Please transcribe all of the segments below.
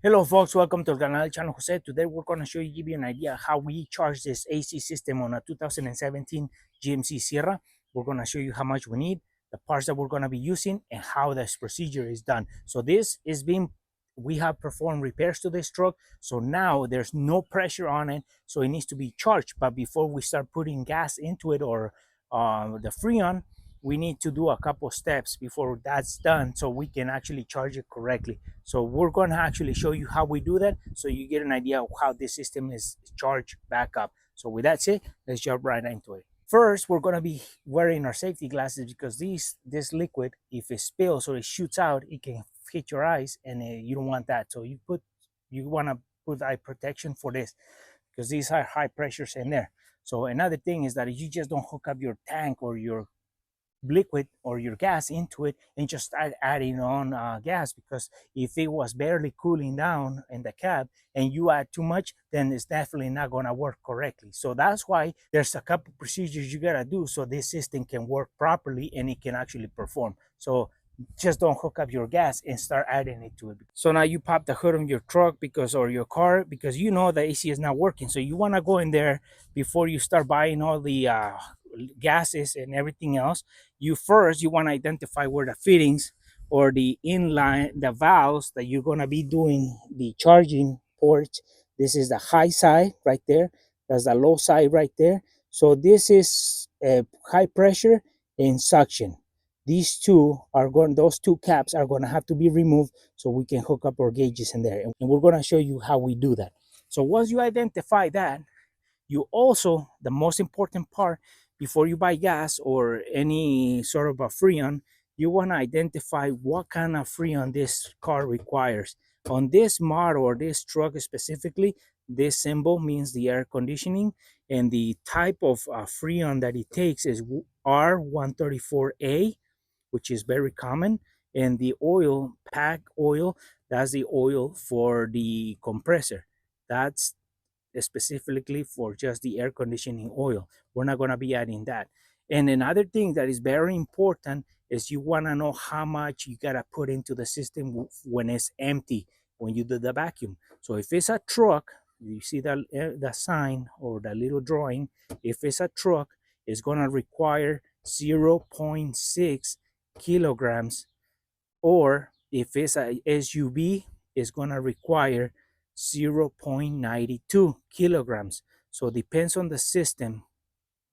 Hello folks, welcome to the channel Jose. Today we're going to give you an idea how we charge this AC system on a 2017 GMC Sierra. We're going to show you how much we need, the parts that we're going to be using, and how this procedure is done. So this is being, we have performed repairs to this truck, so now there's no pressure on it, so it needs to be charged. But before we start putting gas into it or the Freon, we need to do a couple steps before that's done so we can actually charge it correctly. So we're going to actually show you how we do that so you get an idea of how this system is charged back up. So with that said, let's jump right into it. First, we're going to be wearing our safety glasses because this liquid, if it spills or it shoots out, it can hit your eyes, and you don't want that. So you want to put eye protection for this because these are high pressures in there. So another thing is that you just don't hook up your tank or your liquid or your gas into it and just start adding on gas, because if it was barely cooling down in the cab and you add too much, then it's definitely not going to work correctly. So that's why there's a couple procedures you got to do so this system can work properly and it can actually perform. So just don't hook up your gas and start adding it to it. So now you pop the hood on your truck because or your car because you know the AC is not working. So you want to go in there before you start buying all the gases and everything else. You want to identify where the fittings or the inline, the valves that you're going to be doing the charging ports. This is the high side right there. That's the low side right there. So this is high pressure and suction. These two are going, those two caps are going to have to be removed so we can hook up our gauges in there. And we're going to show you how we do that. So once you identify that, you also, the most important part, before you buy gas or any sort of a freon, you want to identify what kind of freon this car requires. On this model or this truck specifically, this symbol means the air conditioning, and the type of freon that it takes is R134A, which is very common. And the oil, pack oil, that's the oil for the compressor. That's specifically for just the air conditioning oil. We're not going to be adding that. And another thing that is very important is you want to know how much you got to put into the system when it's empty, when you do the vacuum. So if it's a truck, you see the sign or the little drawing. If it's a truck, it's going to require 0.6 kilograms, or if it's a SUV, it's going to require 0.92 kilograms. So it depends on the system.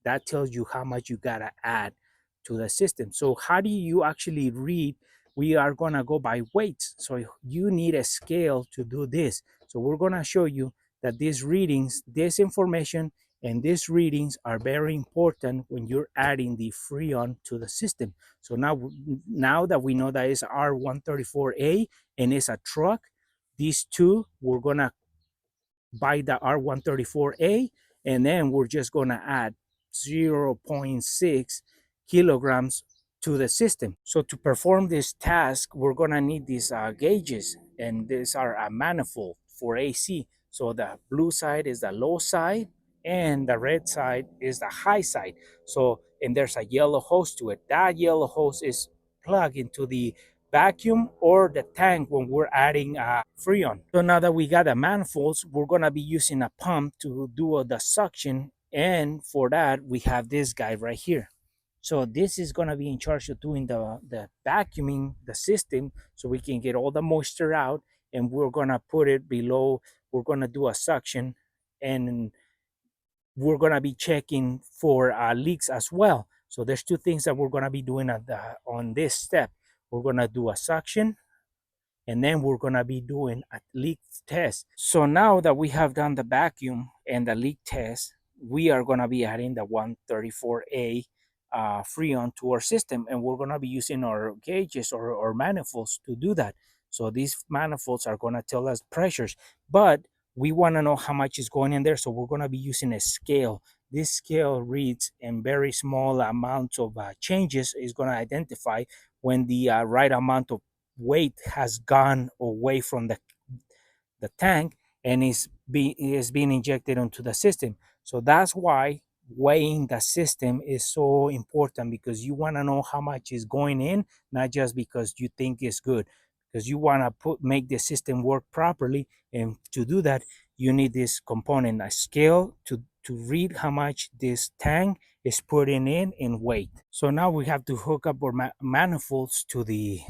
That tells you how much you got to add to the system. So how do you actually read? We are going to go by weights. So you need a scale to do this. So we're going to show you that these readings, this information, and these readings are very important when you're adding the freon to the system. So now that we know that it's R134A and it's a truck, these two, we're going to buy the R134A, and then we're just going to add 0.6 kilograms to the system. So to perform this task, we're going to need these gauges, and these are a manifold for AC. So the blue side is the low side, and the red side is the high side. So, and there's a yellow hose to it. That yellow hose is plugged into the vacuum or the tank when we're adding freon. So now that we got the manifolds, we're gonna be using a pump to do the suction, and for that we have this guy right here. So this is gonna be in charge of doing the vacuuming the system so we can get all the moisture out, and we're gonna put it below. We're gonna do a suction, and we're going to be checking for leaks as well. So there's two things that we're going to be doing on this step. We're going to do a suction, and then we're going to be doing a leak test. So now that we have done the vacuum and the leak test, we are going to be adding the 134A freon to our system, and we're going to be using our gauges or manifolds to do that. So these manifolds are going to tell us pressures, but we want to know how much is going in there, so we're going to be using a scale. This scale reads in very small amounts of changes, is going to identify when the right amount of weight has gone away from the tank and is being injected into the system. So that's why weighing the system is so important, because you want to know how much is going in, not just because you think it's good. because you want to make the system work properly. And to do that, you need this component, a scale, to read how much this tank is putting in weight. So now we have to hook up our manifolds to the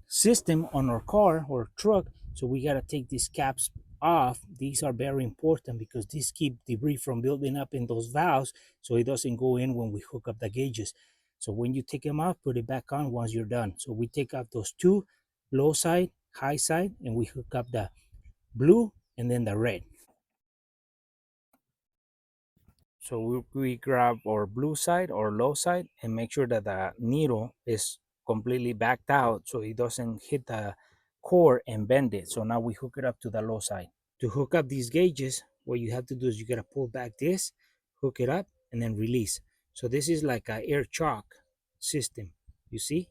system on our car or truck. So we got to take these caps off. These are very important because these keep debris from building up in those valves, so it doesn't go in when we hook up the gauges. So when you take them off, put it back on once you're done. So we take off those two, low side, high side, and we hook up the blue and then the red. So we grab our blue side or low side and make sure that the needle is completely backed out so it doesn't hit the core and bend it. So now we hook it up to the low side. To hook up these gauges, what you have to do is you gotta pull back this, hook it up, and then release. So this is like a air chock system, you see?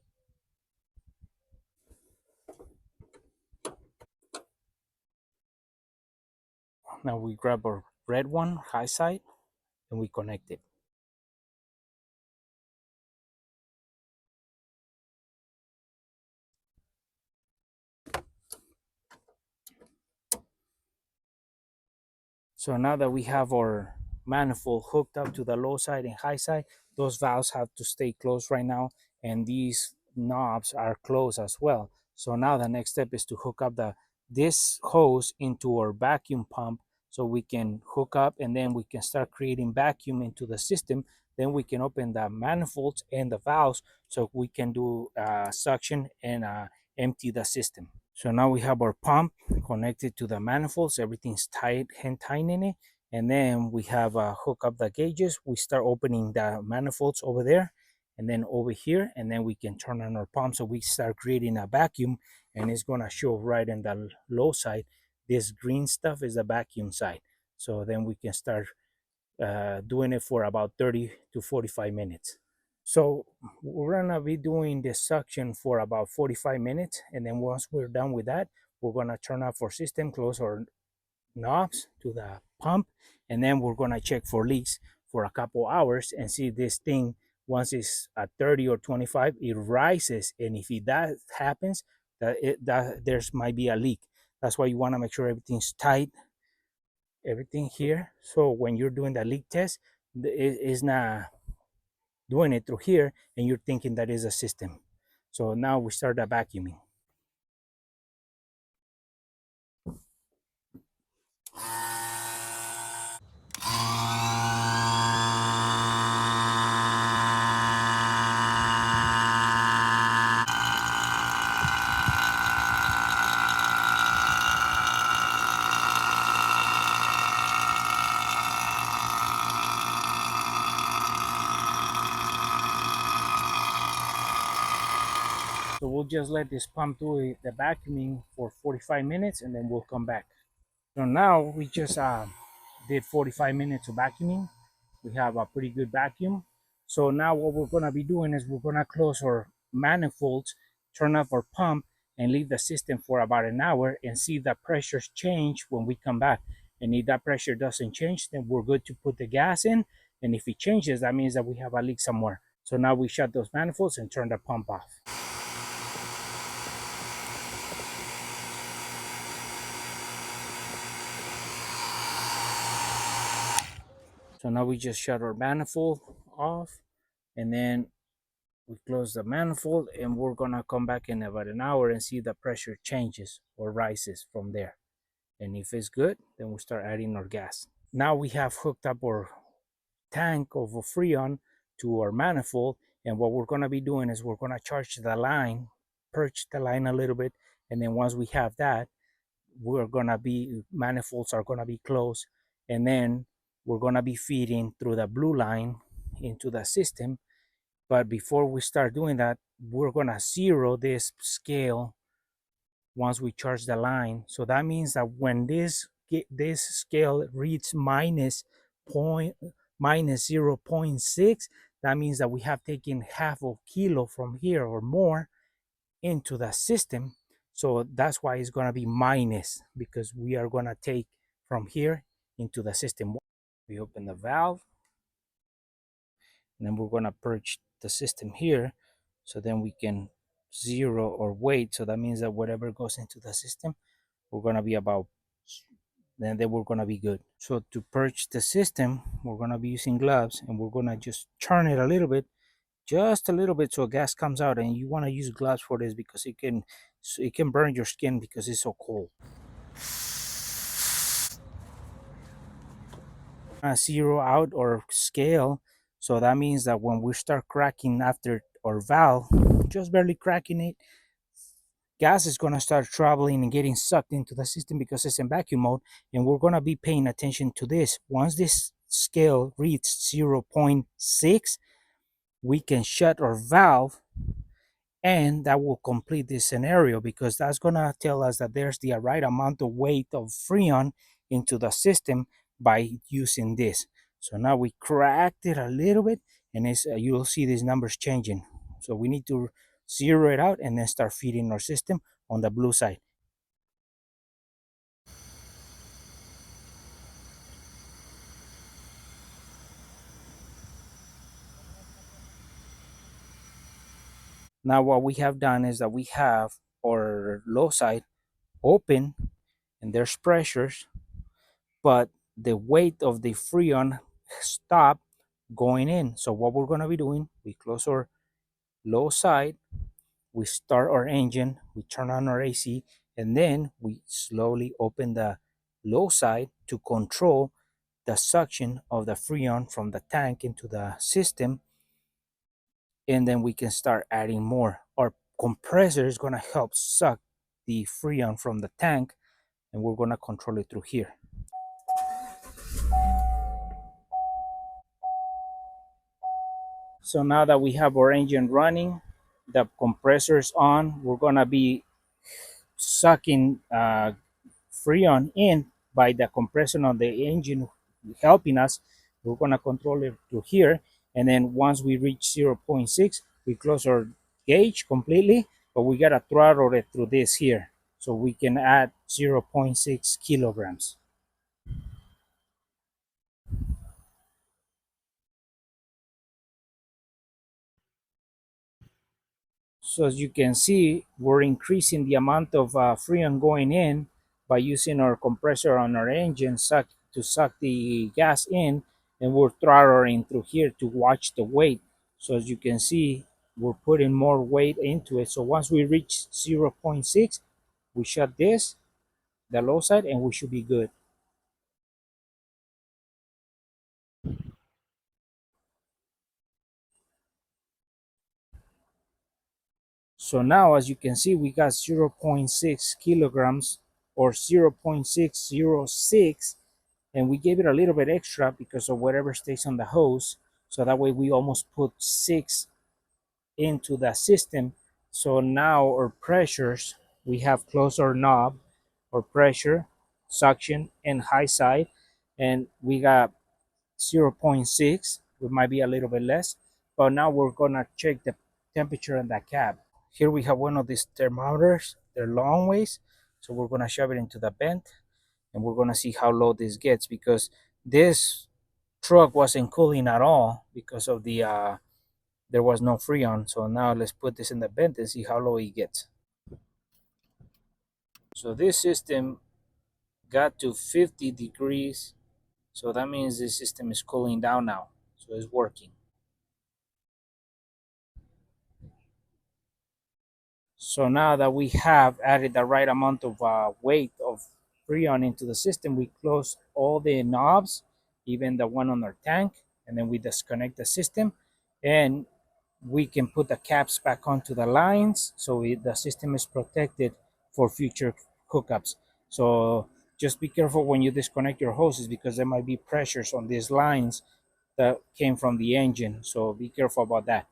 Now we grab our red one, high side, and we connect it. So now that we have our manifold hooked up to the low side and high side, those valves have to stay closed right now, and these knobs are closed as well. So now the next step is to hook up this hose into our vacuum pump so we can hook up and then we can start creating vacuum into the system. Then we can open the manifolds and the valves so we can do suction and empty the system. So now we have our pump connected to the manifolds. Everything's tight, hand tight in it. And then we have hook up the gauges. We start opening the manifolds over there and then over here. And then we can turn on our pump. So we start creating a vacuum and it's going to show right in the low side. This green stuff is the vacuum side. So then we can start doing it for about 30 to 45 minutes. So we're gonna be doing the suction for about 45 minutes, and then once we're done with that, we're gonna turn off our system, close our knobs to the pump, and then we're gonna check for leaks for a couple hours and see this thing. Once it's at 30 or 25, it rises, and if that happens, that there's might be a leak. That's why you want to make sure everything's tight, everything here. So when you're doing the leak test, it is not doing it through here and you're thinking that is a system. So now we start the vacuuming. So we'll just let this pump do the vacuuming for 45 minutes and then we'll come back. So now we just did 45 minutes of vacuuming. We have a pretty good vacuum. So now what we're gonna be doing is we're gonna close our manifolds, turn off our pump, and leave the system for about an hour and see the pressures change when we come back. And if that pressure doesn't change, then we're good to put the gas in. And if it changes, that means that we have a leak somewhere. So now we shut those manifolds and turn the pump off. So now we just shut our manifold off and then we close the manifold and we're gonna come back in about an hour and see the pressure changes or rises from there. And if it's good, then we'll start adding our gas. Now we have hooked up our tank of Freon to our manifold, and what we're gonna be doing is we're gonna charge the line, purge the line a little bit, and then once we have that, we're gonna be manifolds are gonna be closed, and then we're gonna be feeding through the blue line into the system. But before we start doing that, we're gonna zero this scale once we charge the line. So that means that when this scale reads minus 0.6, that means that we have taken half a kilo from here or more into the system. So that's why it's gonna be minus, because we are gonna take from here into the system. We open the valve and then we're gonna purge the system here so then we can zero or weight. So that means that whatever goes into the system, we're gonna be about, then we're gonna be good. So to purge the system, we're gonna be using gloves, and we're gonna just turn it a little bit, just a little bit, so gas comes out. And you want to use gloves for this because it can burn your skin because it's so cold. Zero out or scale, so that means that when we start cracking after our valve, just barely cracking it, gas is going to start traveling and getting sucked into the system because it's in vacuum mode. And we're going to be paying attention to this. Once this scale reaches zero point 0.6, we can shut our valve, and that will complete this scenario because that's going to tell us that there's the right amount of weight of freon into the system by using this. So now we cracked it a little bit, and you'll see these numbers changing. So we need to zero it out and then start feeding our system on the blue side. Now what we have done is that we have our low side open, and there's pressures, but the weight of the freon stop going in. So what we're going to be doing, we close our low side, we start our engine, we turn on our AC, and then we slowly open the low side to control the suction of the freon from the tank into the system. And then we can start adding more. Our compressor is going to help suck the freon from the tank, and we're going to control it through here. So now that we have our engine running, the compressor's on, we're gonna be sucking freon in by the compression on the engine helping us. We're gonna control it through here, and then once we reach zero point 0.6, we close our gauge completely, but we gotta throttle it through this here so we can add 0.6 kilograms. So as you can see, we're increasing the amount of freon going in by using our compressor on our engine to suck the gas in, and we're throttling through here to watch the weight. So as you can see, we're putting more weight into it. So once we reach 0.6, we shut this, the low side, and we should be good. So now, as you can see, we got 0.6 kilograms or 0.606, and we gave it a little bit extra because of whatever stays on the hose. So that way we almost put 6 into the system. So now our pressures, we have closed our knob, or pressure, suction, and high side, and we got 0.6. It might be a little bit less, but now we're gonna check the temperature in that cab. Here we have one of these thermometers. They're long ways, so we're gonna shove it into the vent, and we're gonna see how low this gets because this truck wasn't cooling at all because of the there was no freon. So now let's put this in the vent and see how low it gets. So this system got to 50 degrees, so that means this system is cooling down now, so it's working. So now that we have added the right amount of weight of freon into the system, we close all the knobs, even the one on our tank, and then we disconnect the system, and we can put the caps back onto the lines so the system is protected for future hookups. So just be careful when you disconnect your hoses because there might be pressures on these lines that came from the engine. So be careful about that.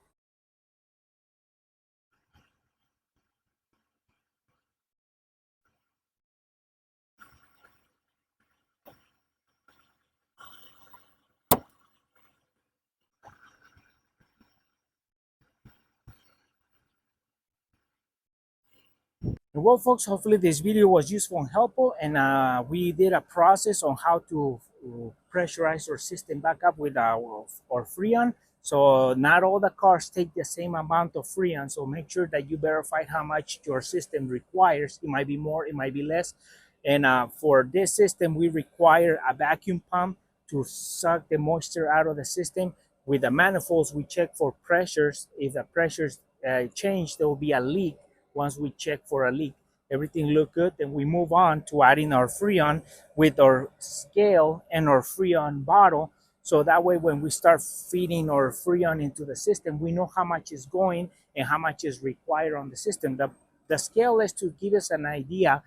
Well, folks, hopefully this video was useful and helpful, and we did a process on how to pressurize our system back up with our Freon. So not all the cars take the same amount of Freon. So make sure that you verify how much your system requires. It might be more, it might be less. And for this system, we require a vacuum pump to suck the moisture out of the system. With the manifolds, we check for pressures. If the pressures change, there will be a leak. Once we check for a leak, everything look good, then we move on to adding our Freon with our scale and our Freon bottle. So that way, when we start feeding our Freon into the system, we know how much is going and how much is required on the system. The scale is to give us an idea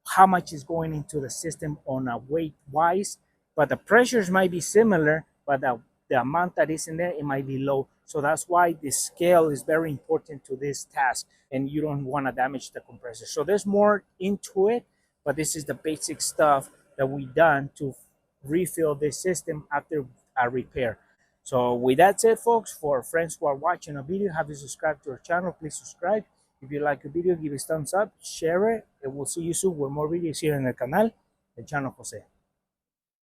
how much is going into the system on a weight wise, but the pressures might be similar, but the amount that is in there, it might be low. So that's why the scale is very important to this task, and you don't want to damage the compressor. So there's more into it, but this is the basic stuff that we done to refill this system after a repair. So with that said, folks, for friends who are watching a video, have you subscribed to our channel? Please subscribe. If you like the video, give it a thumbs up, share it, and we'll see you soon with more videos here in the canal, el Chano Jose.